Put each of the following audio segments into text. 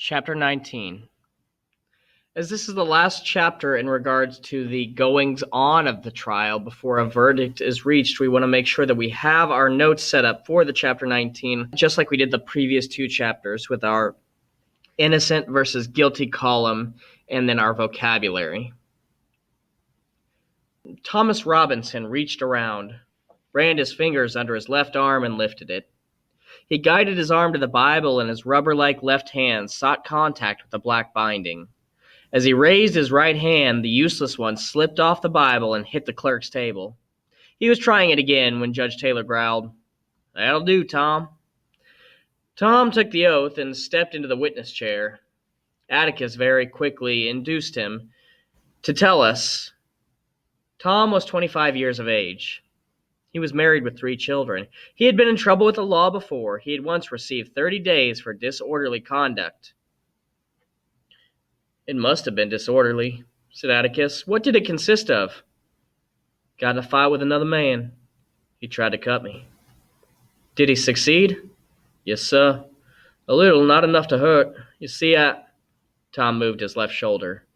Chapter 19. As this is the last chapter in regards to the goings-on of the trial before a verdict is reached, we want to make sure that we have our notes set up for the Chapter 19, just like we did the previous two chapters with our innocent versus guilty column and then our vocabulary. Thomas Robinson reached around, ran his fingers under his left arm, and lifted it. He guided his arm to the Bible, and his rubber-like left hand sought contact with the black binding. As he raised his right hand, the useless one slipped off the Bible and hit the clerk's table. He was trying it again when Judge Taylor growled, "That'll do, Tom." Tom took the oath and stepped into the witness chair. Atticus very quickly induced him to tell us. Tom was 25 years of age. He was married with 3 children. He had been in trouble with the law before. He had once received 30 days for disorderly conduct. "It must have been disorderly," said Atticus. "What did it consist of?" "Got in a fight with another man. He tried to cut me." "Did he succeed?" "Yes, sir. A little, not enough to hurt. You see, Tom moved his left shoulder.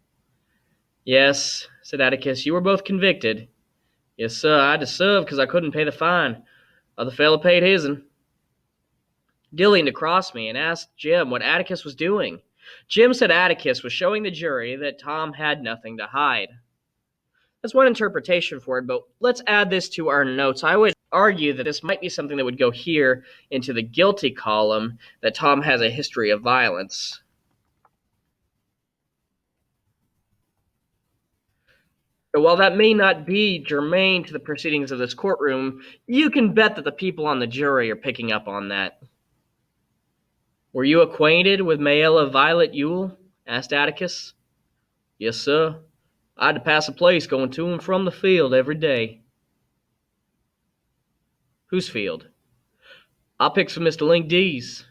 "Yes," said Atticus, "you were both convicted." "Yes, sir. I had to serve because I couldn't pay the fine. Other fellow paid his'n." Dilly leaned across me and asked Jim what Atticus was doing. Jim said Atticus was showing the jury that Tom had nothing to hide. That's one interpretation for it, but let's add this to our notes. I would argue that this might be something that would go here into the guilty column, that Tom has a history of violence. So while that may not be germane to the proceedings of this courtroom, you can bet that the people on the jury are picking up on that. "Were you acquainted with Mayella Violet Ewell?" asked Atticus. "Yes, sir. I had to pass a place going to and from the field every day." "Whose field?" "I picks for Mr. Link D's."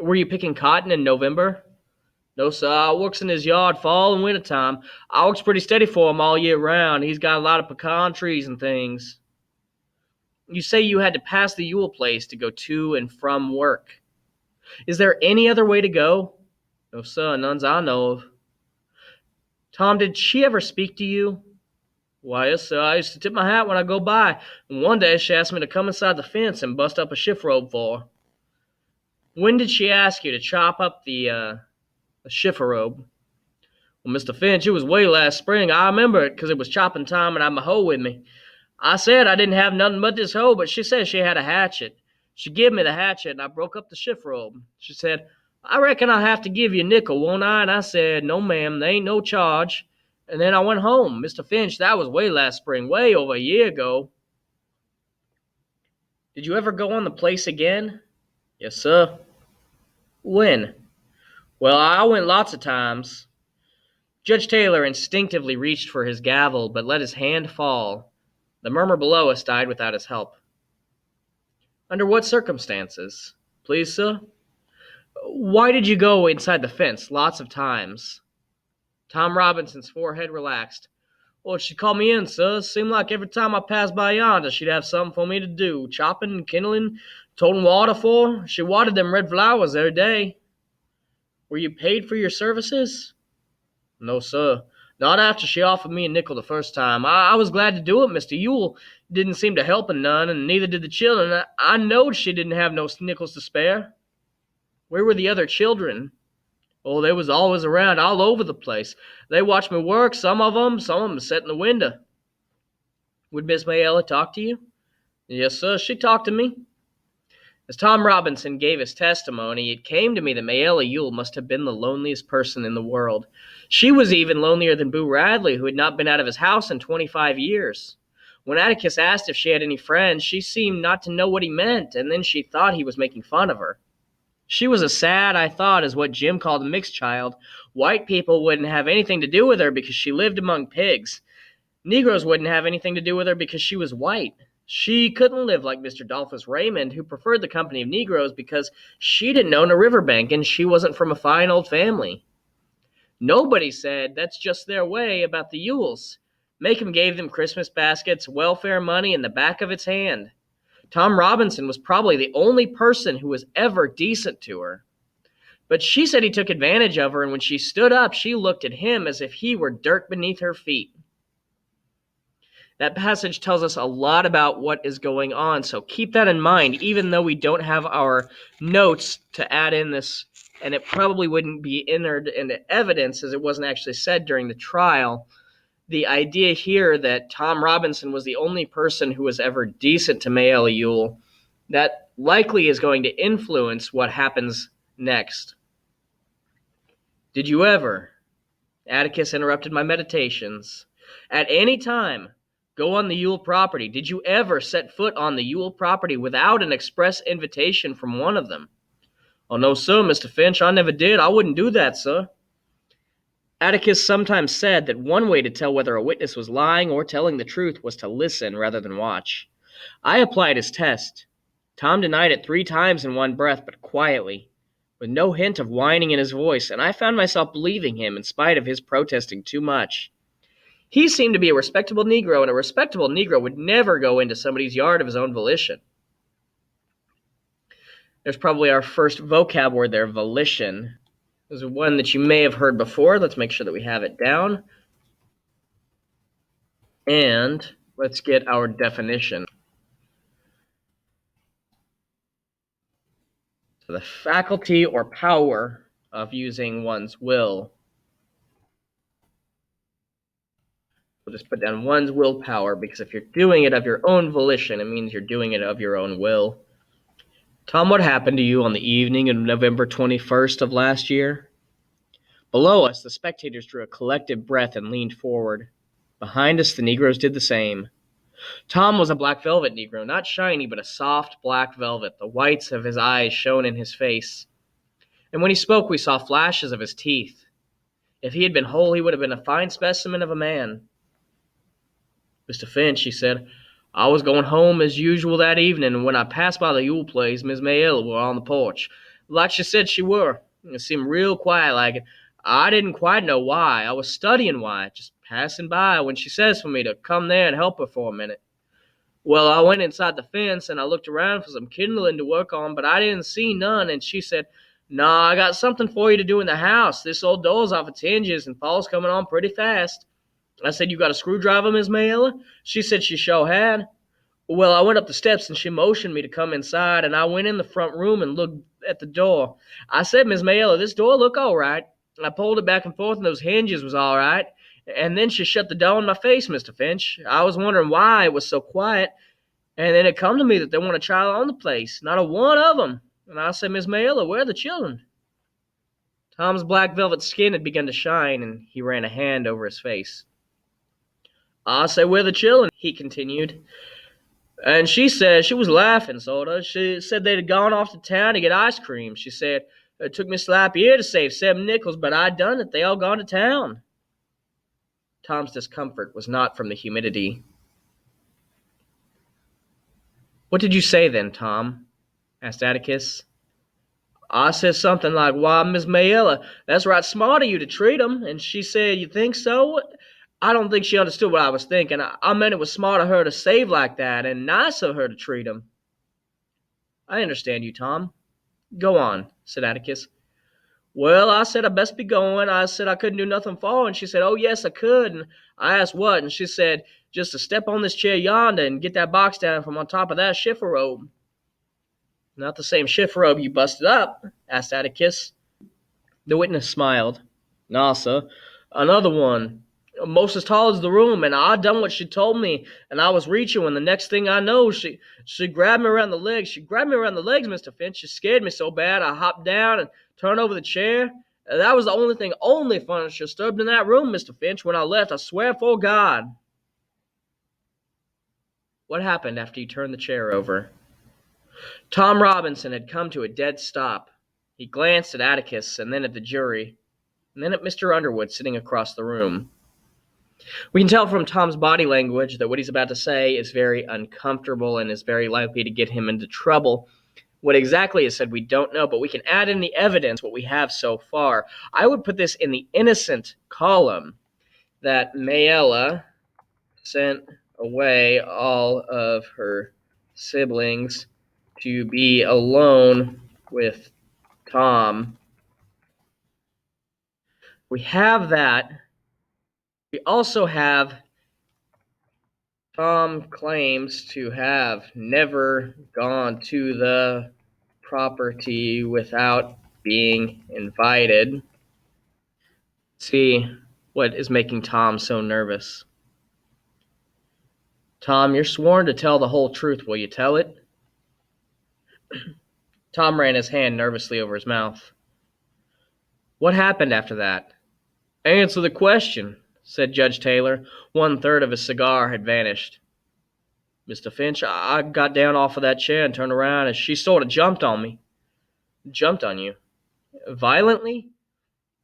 "Were you picking cotton in November?" "No, sir. I works in his yard fall and winter time. I works pretty steady for him all year round. He's got a lot of pecan trees and things." "You say you had to pass the Ewell place to go to and from work. Is there any other way to go?" "No, sir. None's I know of." "Tom, did she ever speak to you?" "Why, yes, sir. I used to tip my hat when I go by, and one day she asked me to come inside the fence and bust up a shift robe for her." "When did she ask you to chop up the shifer robe?" "Well, Mr. Finch, it was way last spring. I remember it, 'cause it was chopping time and I had my hoe with me. I said I didn't have nothing but this hoe, but she said she had a hatchet. She give me the hatchet, and I broke up the shift robe. She said, 'I reckon I'll have to give you a nickel, won't I?' And I said, 'No, ma'am, there ain't no charge.' And then I went home. Mr. Finch, that was way last spring, way over a year ago." "Did you ever go on the place again?" "Yes, sir." "When?" "Well, I went lots of times." Judge Taylor instinctively reached for his gavel, but let his hand fall. The murmur below us died without his help. "Under what circumstances?" "Please, sir?" "Why did you go inside the fence lots of times?" Tom Robinson's forehead relaxed. "Well, she'd call me in, sir. Seemed like every time I passed by yonder, she'd have something for me to do. Chopping and kindling, toting water for her. She watered them red flowers every day." "Were you paid for your services?" "No, sir. Not after she offered me a nickel the first time. I was glad to do it. Mr. Ewell didn't seem to help none, and neither did the children. I knowed she didn't have no nickels to spare." "Where were the other children?" "Oh, they was always around, all over the place. They watched me work, some of 'em sat in the window." "Would Miss Mayella talk to you?" "Yes, sir, she talked to me." As Tom Robinson gave his testimony, it came to me that Mayella Ewell must have been the loneliest person in the world. She was even lonelier than Boo Radley, who had not been out of his house in 25 years. When Atticus asked if she had any friends, she seemed not to know what he meant, and then she thought he was making fun of her. She was as sad, I thought, as what Jim called a mixed child. White people wouldn't have anything to do with her because she lived among pigs. Negroes wouldn't have anything to do with her because she was white. She couldn't live like Mr. Dolphus Raymond, who preferred the company of Negroes because she didn't own a riverbank and she wasn't from a fine old family. Nobody said that's just their way about the Ewells. Macomb gave them Christmas baskets, welfare money, in the back of its hand. Tom Robinson was probably the only person who was ever decent to her. But she said he took advantage of her, and when she stood up, she looked at him as if he were dirt beneath her feet. That passage tells us a lot about what is going on, so keep that in mind, even though we don't have our notes to add in this, and it probably wouldn't be entered into evidence as it wasn't actually said during the trial. The idea here that Tom Robinson was the only person who was ever decent to Mayella Ewell, that likely is going to influence what happens next. Did you ever, Atticus interrupted my meditations, at any time go on the Ewell property? Did you ever set foot on the Ewell property without an express invitation from one of them? Oh, no, sir, Mr. Finch, I never did. I wouldn't do that, sir. Atticus sometimes said that one way to tell whether a witness was lying or telling the truth was to listen rather than watch. I applied his test. Tom denied it 3 times in one breath, but quietly, with no hint of whining in his voice, and I found myself believing him in spite of his protesting too much. He seemed to be a respectable Negro, and a respectable Negro would never go into somebody's yard of his own volition. There's probably our first vocab word there, volition. There's one that you may have heard before. Let's make sure that we have it down. And let's get our definition. So the faculty or power of using one's will. We'll just put down one's willpower, because if you're doing it of your own volition, it means you're doing it of your own will. Tom, what happened to you on the evening of November 21st of last year? Below us, the spectators drew a collective breath and leaned forward. Behind us, the Negroes did the same. Tom was a black velvet Negro, not shiny, but a soft black velvet. The whites of his eyes shone in his face. And when he spoke, we saw flashes of his teeth. If he had been whole, he would have been a fine specimen of a man. Mr. Finch, he said, I was going home as usual that evening, and when I passed by the Ewell place, Miss Mayella were on the porch, like she said she were. It seemed real quiet like it. I didn't quite know why. I was studying why, just passing by when she says for me to come there and help her for a minute. Well, I went inside the fence, and I looked around for some kindling to work on, but I didn't see none, and she said, Nah, I got something for you to do in the house. This old door's off its hinges, and fall's coming on pretty fast. I said, You got a screwdriver, Miss Mayella? She said she sure had. Well, I went up the steps, and she motioned me to come inside, and I went in the front room and looked at the door. I said, Miss Mayella, this door look all right. I pulled it back and forth, and those hinges was all right. And then she shut the door in my face, Mr. Finch. I was wondering why it was so quiet, and then it come to me that there wasn't a child on the place, not a one of them. And I said, Miss Mayella, where are the children? Tom's black velvet skin had begun to shine, and he ran a hand over his face. I said, where are the children? He continued. And she said, she was laughing, sort of. She said they'd gone off to town to get ice cream. She said, it took me slap year to save 7 nickels, but I done it. They all gone to town. Tom's discomfort was not from the humidity. What did you say then, Tom? Asked Atticus. I said something like, Why, Miss Mayella, that's right smart of you to treat 'em. And she said, You think so? I don't think she understood what I was thinking. I meant it was smart of her to save like that, and nice of her to treat 'em. I understand you, Tom. Go on, said Atticus. Well, I said I best be going. I said I couldn't do nothing for her, and she said, Oh, yes, I could. And I asked what, and she said, Just to step on this chair yonder and get that box down from on top of that shiffer robe. Not the same shiffer robe you busted up? Asked Atticus. The witness smiled. Nah, sir. Another one. Most as tall as the room, and I done what she told me, and I was reaching when the next thing I know, she grabbed me around the legs. She grabbed me around the legs, Mr. Finch. She scared me so bad I hopped down and turned over the chair. That was the only furniture disturbed in that room, Mr. Finch. When I left, I swear 'fore God. What happened after you turned the chair over? Tom Robinson had come to a dead stop. He glanced at Atticus, and then at the jury, and then at Mr. Underwood sitting across the room. We can tell from Tom's body language that what he's about to say is very uncomfortable and is very likely to get him into trouble. What exactly is said, we don't know, but we can add in the evidence what we have so far. I would put this in the innocent column, that Mayella sent away all of her siblings to be alone with Tom We have that. We also have Tom claims to have never gone to the property without being invited. See what is making Tom so nervous. Tom, you're sworn to tell the whole truth. Will you tell it? Tom ran his hand nervously over his mouth. What happened after that? Answer the question, said Judge Taylor. 1/3 of his cigar had vanished. Mr. Finch, I got down off of that chair and turned around, and she sort of jumped on me. Jumped on you? Violently?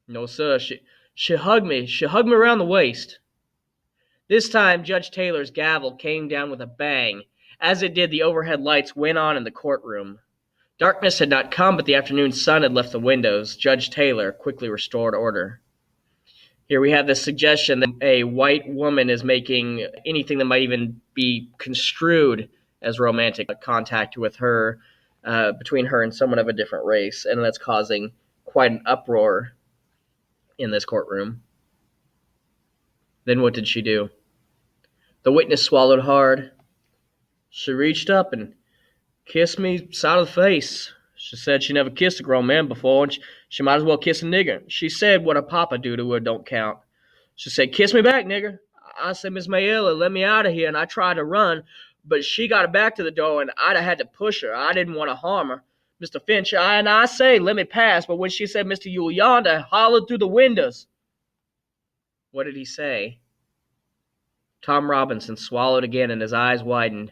No, sir. She hugged me. She hugged me around the waist. This time, Judge Taylor's gavel came down with a bang. As it did, the overhead lights went on in the courtroom. Darkness had not come, but the afternoon sun had left the windows. Judge Taylor quickly restored order. Here we have this suggestion that a white woman is making anything that might even be construed as romantic contact with her, between her and someone of a different race, and that's causing quite an uproar in this courtroom. Then what did she do? The witness swallowed hard. She reached up and kissed me side of the face. She said she never kissed a grown man before, and she might as well kiss a nigger. She said what her papa do to her don't count. She said, kiss me back, nigger. I said, Miss Mayella, let me out of here, and I tried to run, but she got her back to the door, and I'd have had to push her. I didn't want to harm her. Mr. Finch, I say, let me pass, but when she said, Mr. Yule yonder, I hollered through the windows. What did he say? Tom Robinson swallowed again, and his eyes widened.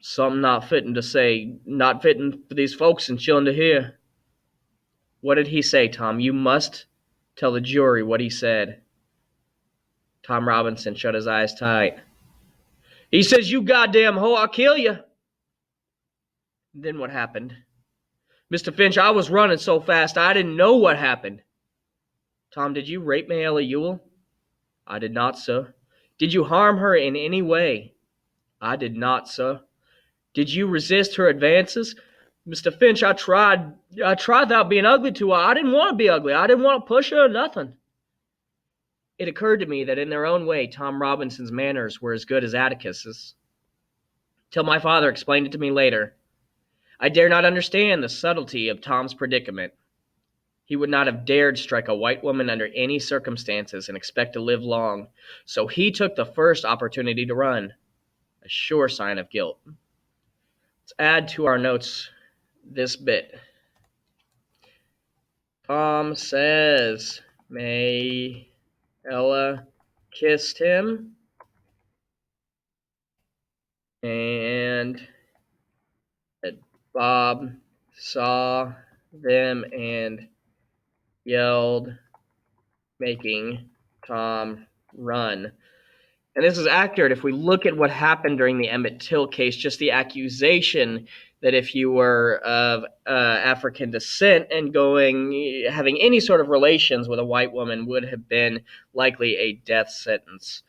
Something not fitting to say, not fitting for these folks and chillin' to hear. What did he say, Tom? You must tell the jury what he said. Tom Robinson shut his eyes tight. He says, you goddamn hoe, I'll kill you. Then what happened? Mr. Finch, I was running so fast I didn't know what happened. Tom, did you rape Mayella Ewell? I did not, sir. Did you harm her in any way? I did not, sir. Did you resist her advances? Mr. Finch, I tried without being ugly to her. I didn't want to be ugly. I didn't want to push her or nothing. It occurred to me that in their own way, Tom Robinson's manners were as good as Atticus's. Till my father explained it to me later. I dare not understand the subtlety of Tom's predicament. He would not have dared strike a white woman under any circumstances and expect to live long, so he took the first opportunity to run, a sure sign of guilt. Let's add to our notes this bit. Tom says Mayella kissed him and that Bob saw them and yelled, making Tom run. And this is accurate if we look at what happened during the Emmett Till case, just the accusation that if you were of African descent and having any sort of relations with a white woman would have been likely a death sentence.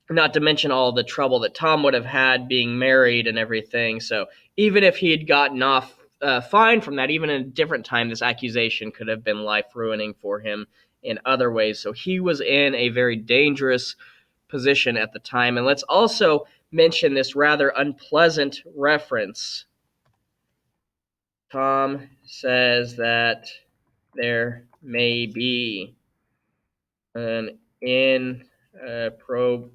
Not to mention all the trouble that Tom would have had being married and everything. So even if he had gotten off fine from that, even in a different time, this accusation could have been life-ruining for him in other ways. So he was in a very dangerous position at the time. And let's also mention this rather unpleasant reference. Tom says that there may be an inappropriate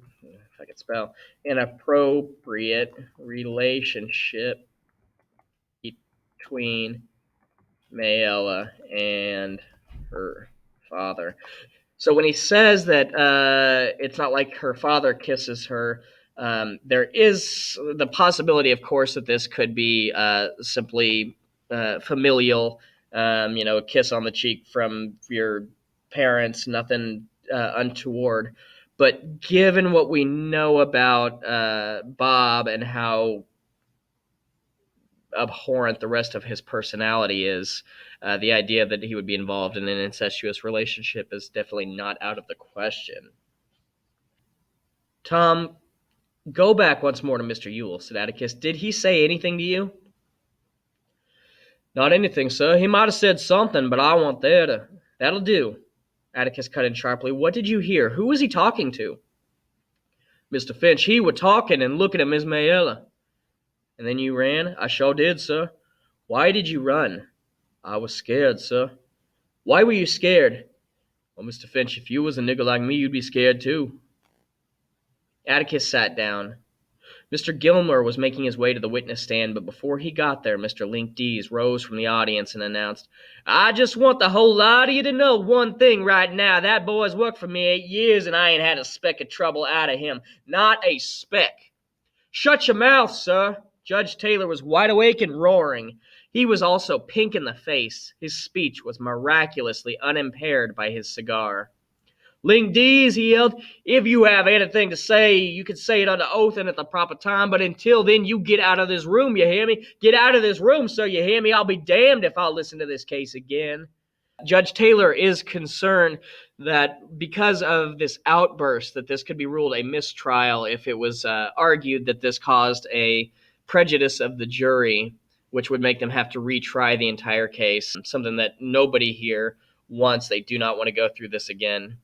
relationship between Mayella and her father. So when he says that it's not like her father kisses her, there is the possibility, of course, that this could be simply familial, a kiss on the cheek from your parents, nothing untoward. But given what we know about Bob and how abhorrent the rest of his personality is, the idea that he would be involved in an incestuous relationship is definitely not out of the question. Tom, go back once more to Mr. Ewell, said Atticus. Did he say anything to you? Not anything, sir. He might have said something, but I wasn't there to... That'll do. Atticus cut in sharply. What did you hear? Who was he talking to? Mr. Finch, he was talking and looking at Miss Mayella. And then you ran? I sure did, sir. Why did you run? I was scared, sir. Why were you scared? Well, Mr. Finch, if you was a nigger like me, you'd be scared too. Atticus sat down. Mr. Gilmer was making his way to the witness stand, but before he got there, Mr. Link Dees rose from the audience and announced, I just want the whole lot of you to know one thing right now. That boy's worked for me 8 years, and I ain't had a speck of trouble out of him. Not a speck. Shut your mouth, sir. Judge Taylor was wide awake and roaring. He was also pink in the face. His speech was miraculously unimpaired by his cigar. Link Dees, he yelled, if you have anything to say, you can say it under oath and at the proper time, but until then, you get out of this room, you hear me? Get out of this room, sir, you hear me? I'll be damned if I'll listen to this case again. Judge Taylor is concerned that because of this outburst, that this could be ruled a mistrial if it was argued that this caused a prejudice of the jury, which would make them have to retry the entire case, something that nobody here wants. They do not want to go through this again.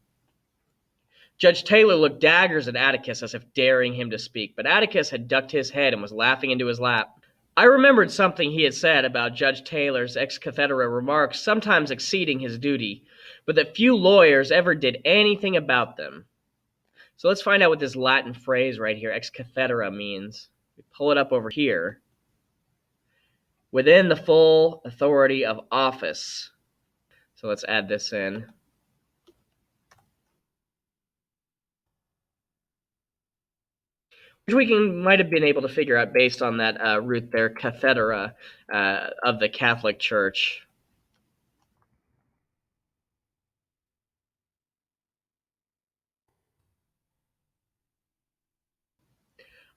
Judge Taylor looked daggers at Atticus as if daring him to speak, but Atticus had ducked his head and was laughing into his lap. I remembered something he had said about Judge Taylor's ex cathedra remarks sometimes exceeding his duty, but that few lawyers ever did anything about them. So let's find out what this Latin phrase right here, ex cathedra, means. We pull it up over here. Within the full authority of office. So let's add this in. Which we might have been able to figure out based on that root there, cathedra of the Catholic Church.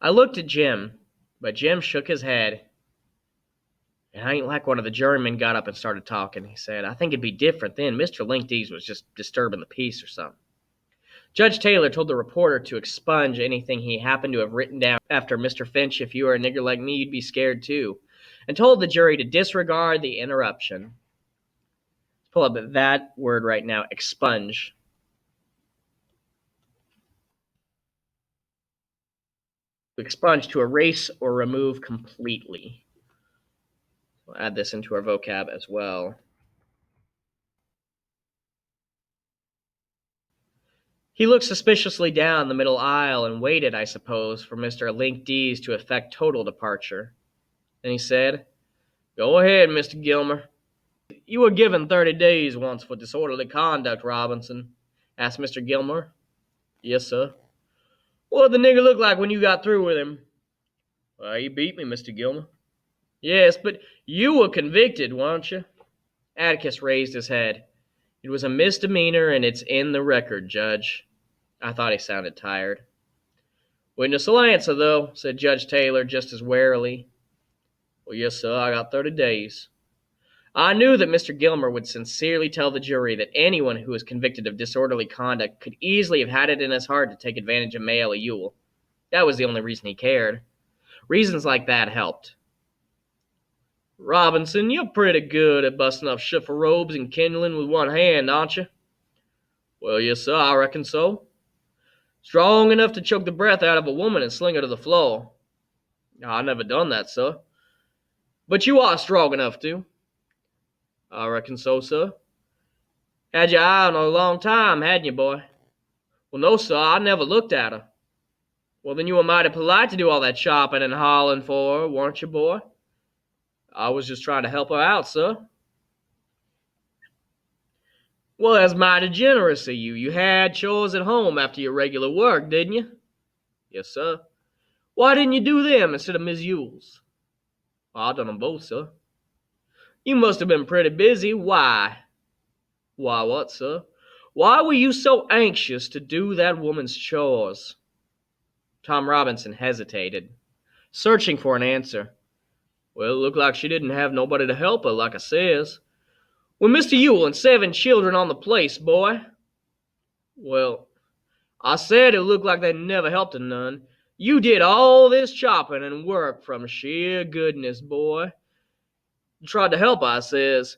I looked at Jim, but Jim shook his head. And I ain't like one of the jurymen got up and started talking. He said, I think it'd be different then. Mr. Linkdees was just disturbing the peace or something. Judge Taylor told the reporter to expunge anything he happened to have written down after Mr. Finch, if you were a nigger like me, you'd be scared too, and told the jury to disregard the interruption. Let's pull up that word right now, expunge. To expunge, to erase or remove completely. We'll add this into our vocab as well. He looked suspiciously down the middle aisle and waited, I suppose, for Mr. Linkdees to effect total departure. Then he said, Go ahead, Mr. Gilmer. You were given 30 days once for disorderly conduct, Robinson, asked Mr. Gilmer. Yes, sir. What did the nigger look like when you got through with him? Well, he beat me, Mr. Gilmer. Yes, but you were convicted, weren't you? Atticus raised his head. It was a misdemeanor, and it's in the record, Judge. I thought he sounded tired. Witness will answer, though, said Judge Taylor just as warily. Well, yes, sir, I got 30 days. I knew that Mr. Gilmer would sincerely tell the jury that anyone who was convicted of disorderly conduct could easily have had it in his heart to take advantage of Mayella Ewell. That was the only reason he cared. Reasons like that helped. Robinson, you're pretty good at busting up shiffer robes and kindling with one hand, aren't you? Well, yes, sir, I reckon so. Strong enough to choke the breath out of a woman and sling her to the floor. I never done that, sir. But you are strong enough to. I reckon so, sir. Had your eye on her a long time, hadn't you, boy? Well, no, sir, I never looked at her. Well, then you were mighty polite to do all that chopping and hauling for her, weren't you, boy? I was just trying to help her out, sir. Well, that's mighty generous of you. You had chores at home after your regular work, didn't you? Yes, sir. Why didn't you do them instead of Miss Ewell's? Well, I done them both, sir. You must have been pretty busy. Why? Why what, sir? Why were you so anxious to do that woman's chores? Tom Robinson hesitated, searching for an answer. Well, it looked like she didn't have nobody to help her, like I says. With Mr. Ewell and 7 children on the place, boy. Well, I said it looked like they never helped her none. You did all this chopping and work from sheer goodness, boy. You tried to help, I says.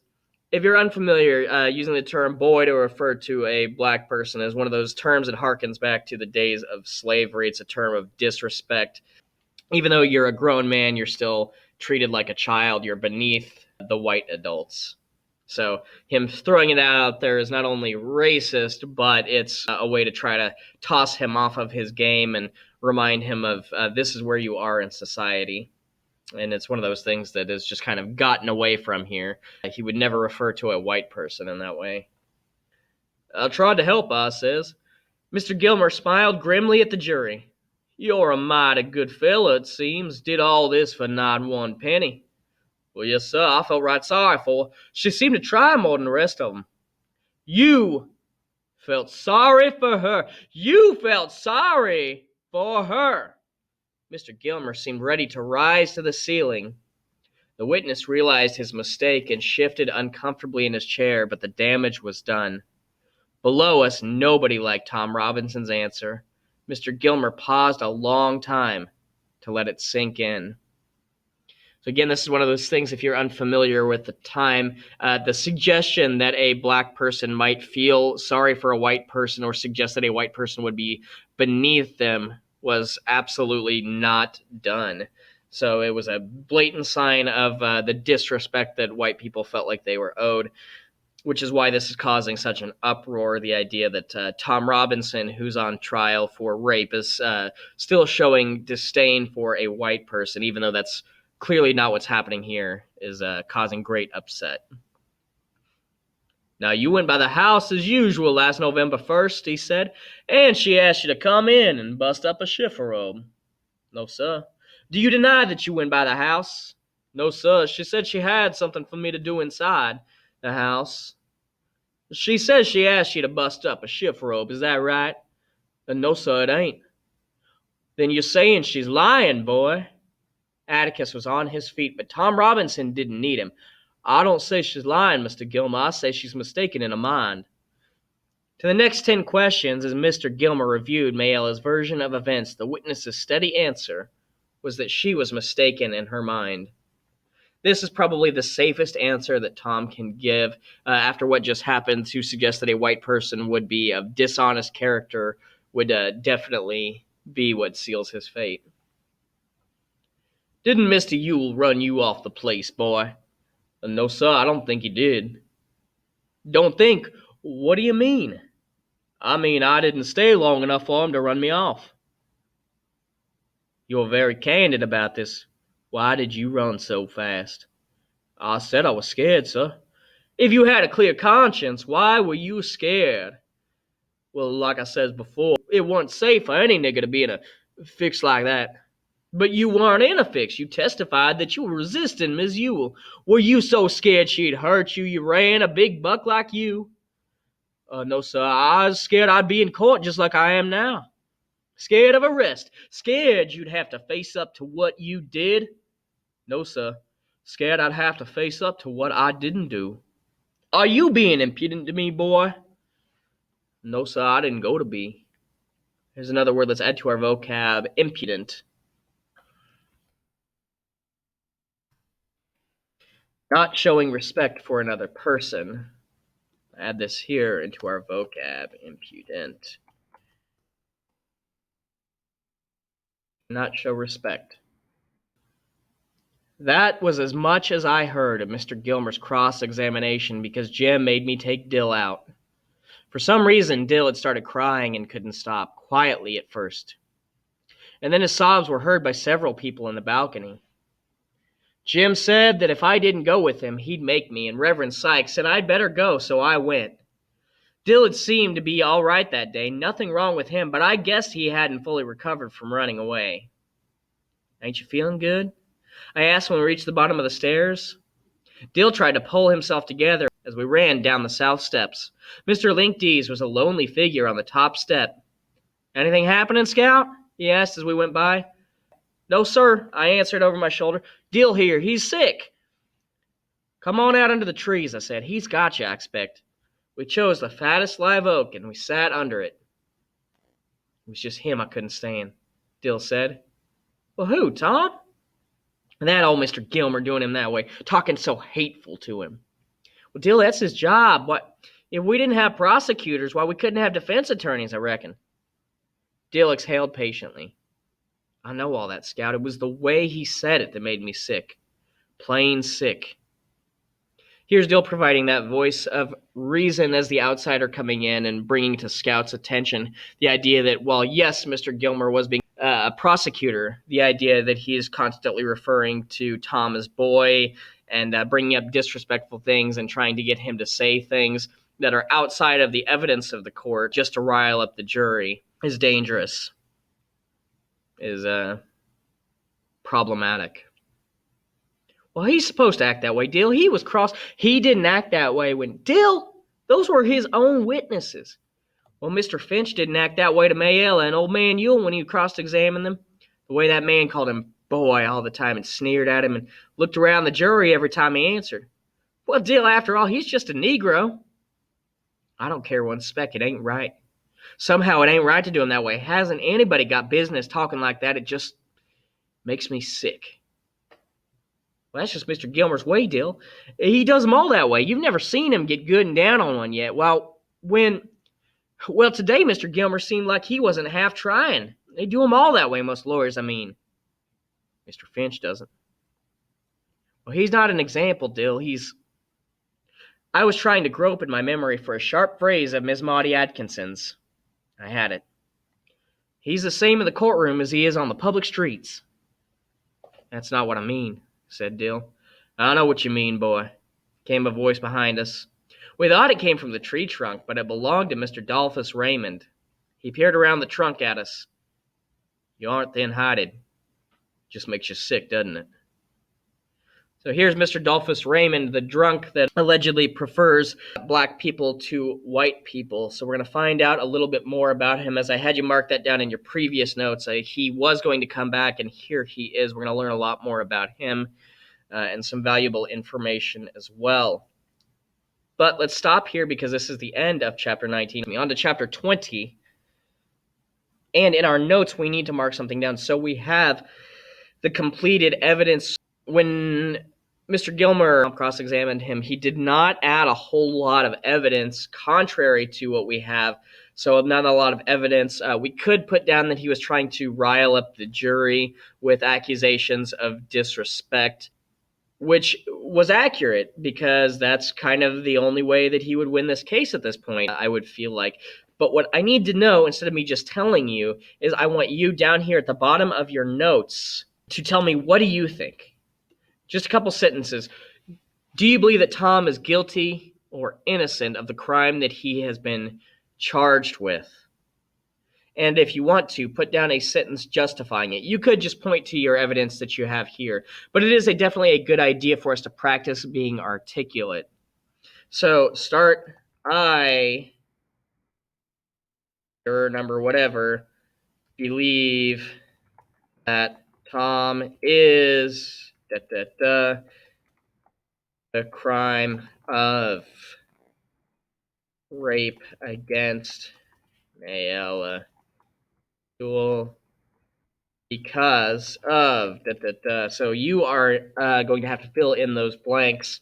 If you're unfamiliar, using the term boy to refer to a black person is one of those terms that harkens back to the days of slavery. It's a term of disrespect. Even though you're a grown man, you're still treated like a child. You're beneath the white adults. So him throwing it out there is not only racist, but it's a way to try to toss him off of his game and remind him of this is where you are in society. And it's one of those things that has just kind of gotten away from here. He would never refer to a white person in that way. I tried to help, I says. Mr. Gilmer smiled grimly at the jury. You're a mighty good fellow, it seems. Did all this for not one penny. Well, yes, sir, I felt right sorry for her. She seemed to try more than the rest of them. You felt sorry for her. You felt sorry for her. Mr. Gilmer seemed ready to rise to the ceiling. The witness realized his mistake and shifted uncomfortably in his chair, but the damage was done. Below us, nobody liked Tom Robinson's answer. Mr. Gilmer paused a long time to let it sink in. So again, this is one of those things, if you're unfamiliar with the time, the suggestion that a black person might feel sorry for a white person or suggest that a white person would be beneath them was absolutely not done. So it was a blatant sign of the disrespect that white people felt like they were owed, which is why this is causing such an uproar. The idea that Tom Robinson, who's on trial for rape, is still showing disdain for a white person, even though that's clearly not what's happening here, is causing great upset. Now, you went by the house as usual last November 1st, he said, and she asked you to come in and bust up a chifforobe. No, sir. Do you deny that you went by the house? No, sir. She said she had something for me to do inside the house. She says she asked you to bust up a chifforobe. Is that right? No, sir, it ain't. Then you're saying she's lying, boy. Atticus was on his feet, but Tom Robinson didn't need him. I don't say she's lying, Mr. Gilmer. I say she's mistaken in her mind. To the next 10 questions, as Mr. Gilmer reviewed Mayella's version of events, the witness's steady answer was that she was mistaken in her mind. This is probably the safest answer that Tom can give after what just happened. To suggest that a white person would be of dishonest character would definitely be what seals his fate. Didn't Mr. Yule run you off the place, boy? No, sir, I don't think he did. Don't think? What do you mean? I mean, I didn't stay long enough for him to run me off. You're very candid about this. Why did you run so fast? I said I was scared, sir. If you had a clear conscience, why were you scared? Well, like I said before, it wasn't safe for any nigger to be in a fix like that. But you weren't in a fix. You testified that you were resisting Miss Yule. Were you so scared she'd hurt you, you ran a big buck like you? No, sir. I was scared I'd be in court just like I am now. Scared of arrest. Scared you'd have to face up to what you did. No, sir. Scared I'd have to face up to what I didn't do. Are you being impudent to me, boy? No, sir. I didn't go to be. Here's another word let's add to our vocab. Impudent. Not showing respect for another person. Add this here into our vocab, impudent. Not show respect. That was as much as I heard of Mr. Gilmer's cross-examination because Jim made me take Dill out. For some reason, Dill had started crying and couldn't stop, quietly at first. And then his sobs were heard by several people in the balcony. Jim said that if I didn't go with him, he'd make me, and Reverend Sykes said I'd better go, so I went. Dill had seemed to be all right that day, nothing wrong with him, but I guessed he hadn't fully recovered from running away. Ain't you feeling good? I asked when we reached the bottom of the stairs. Dill tried to pull himself together as we ran down the south steps. Mr. Linkdees was a lonely figure on the top step. Anything happening, Scout? He asked as we went by. No, sir, I answered over my shoulder. Dill here, he's sick. Come on out under the trees, I said. He's got you, I expect. We chose the fattest live oak, and we sat under it. It was just him I couldn't stand, Dill said. Well, who, Tom? That old Mr. Gilmer doing him that way, talking so hateful to him. Well, Dill, that's his job. What if we didn't have prosecutors? Why, we couldn't have defense attorneys, I reckon. Dill exhaled patiently. I know all that, Scout. It was the way he said it that made me sick. Plain sick. Here's Dill providing that voice of reason as the outsider coming in and bringing to Scout's attention the idea that, while yes, Mr. Gilmer was being a prosecutor, the idea that he is constantly referring to Tom as boy and bringing up disrespectful things and trying to get him to say things that are outside of the evidence of the court just to rile up the jury is dangerous, is problematic. Well, he's supposed to act that way, Dill. He was cross. He didn't act that way when... Dill, those were his own witnesses. Well, Mr. Finch didn't act that way to Mayella and old man Yule when he cross-examined them. The way that man called him boy all the time and sneered at him and looked around the jury every time he answered. Well, Dill, after all, he's just a Negro. I don't care one speck. It ain't right. Somehow it ain't right to do him that way. Hasn't anybody got business talking like that? It just makes me sick. Well, that's just Mr. Gilmer's way, Dill. He does them all that way. You've never seen him get good and down on one yet. Well, today Mr. Gilmer seemed like he wasn't half trying. They do them all that way, most lawyers, I mean. Mr. Finch doesn't. Well, he's not an example, Dill. I was trying to grope in my memory for a sharp phrase of Miss Maudie Atkinson's. I had it. He's the same in the courtroom as he is on the public streets. That's not what I mean, said Dill. I know what you mean, boy, came a voice behind us. We thought it came from the tree trunk, but it belonged to Mr. Dolphus Raymond. He peered around the trunk at us. You aren't thin-hided. Just makes you sick, doesn't it? So here's Mr. Dolphus Raymond, the drunk that allegedly prefers black people to white people. So we're going to find out a little bit more about him. As I had you mark that down in your previous notes, he was going to come back, and here he is. We're going to learn a lot more about him and some valuable information as well. But let's stop here because this is the end of Chapter 19. On to Chapter 20. And in our notes, we need to mark something down. So we have the completed evidence. When Mr. Gilmer cross-examined him, he did not add a whole lot of evidence contrary to what we have. So not a lot of evidence. We could put down that he was trying to rile up the jury with accusations of disrespect, which was accurate because that's kind of the only way that he would win this case at this point, I would feel like. But what I need to know, instead of me just telling you, is I want you down here at the bottom of your notes to tell me, what do you think? Just a couple sentences. Do you believe that Tom is guilty or innocent of the crime that he has been charged with? And if you want to, put down a sentence justifying it. You could just point to your evidence that you have here. But it is definitely a good idea for us to practice being articulate. So start, I, your number whatever, believe that Tom is... the crime of rape against Mayella Yule because of So you are going to have to fill in those blanks.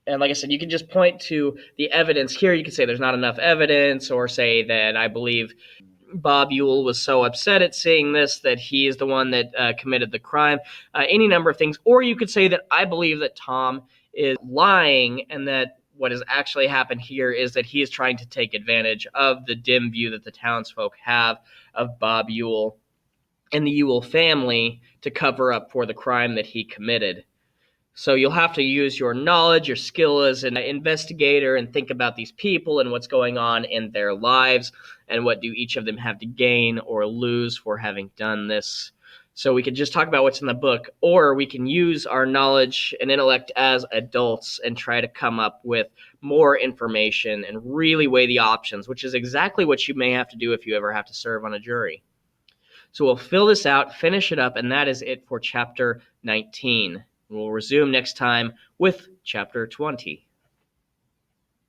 And like I said, you can just point to the evidence here. You can say there's not enough evidence, or say that I believe Bob Ewell was so upset at seeing this that he is the one that committed the crime. Any number of things. Or you could say that I believe that Tom is lying and that what has actually happened here is that he is trying to take advantage of the dim view that the townsfolk have of Bob Ewell and the Ewell family to cover up for the crime that he committed. So you'll have to use your knowledge, your skill as an investigator, and think about these people and what's going on in their lives and what do each of them have to gain or lose for having done this. So we could just talk about what's in the book, or we can use our knowledge and intellect as adults and try to come up with more information and really weigh the options, which is exactly what you may have to do if you ever have to serve on a jury. So we'll fill this out, finish it up, and that is it for Chapter 19. We'll resume next time with Chapter 20.